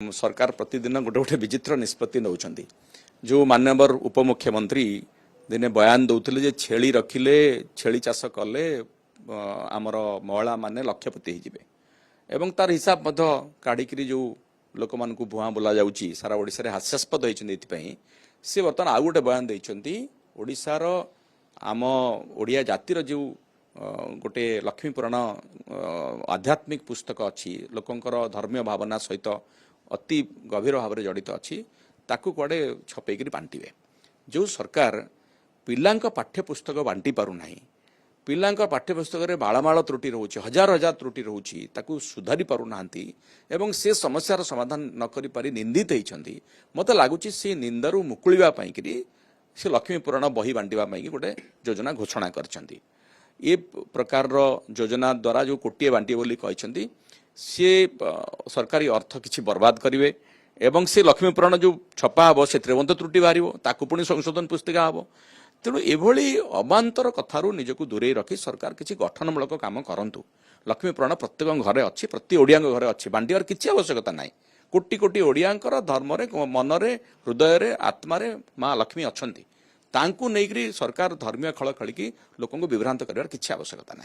सरकार प्रतिदिन गोटे गोटे विचित्र निष्पत्ति नौकरी जो मानवर उपमुख्यमंत्री दिने बयान दौले जे छेली रखिले छेली चाष कले आमर महिला माने लक्षपति होइजिबे एवं तार हिसाब मध्य काढ़ी जो लोक मान भुआ बोला जाउची सारा ओडिसा रे हास्यास्पद होइछन से बर्तमान आउ गोटे बयान देइछंती ओडिसार आम ओडिया जातिर जो गोटे लक्ष्मी पुराण आध्यात्मिक पुस्तक अच्छी लोकंकर धर्मीय भावना सहित अति गभीर भाव में जड़ित अच्छी ताकू कुआडे छपेक बांटे जो सरकार पिलांक पाठ्यपुस्तक बांटी पारुना पिलांक पाठ्यपुस्तक रे माळमाळ त्रुटि रोचे हजार हजार त्रुटि रोची ताकू सुधारी पारुना एवं से समस्यार समाधान न करि पारि निंदित होइछंती मते लागुची से निंदारू मुकुलिबा पई कि से लक्ष्मी पुराण बही बांटिबा पई गोटे योजना घोषणा करछंती ए प्रकार योजना द्वारा जो कोटिए बांटी बोली कहते सी सरकारी अर्थ किसी बर्बाद करेंगे एवं से लक्ष्मी पुराण जो छपा हम से त्रुटि बाहर ताकू पुणी संशोधन पुस्तिका हम तेणु एभली अबांतर कथारू निजक दूरे रखी सरकार किसी गठनमूलक काम करंतु लक्ष्मी पुराण प्रत्येक घरे अच्छी प्रति ओडिया घरे अच्छी बांटिबार किसी आवश्यकता ना कोटी कोटी ओडियांकर धर्मरे मनरे हृदय आत्मारे माँ लक्ष्मी अच्छी तांकू नहीं सरकार धर्मीय खल खलिकी लोक विभ्रांत करार किसी आवश्यकता ना।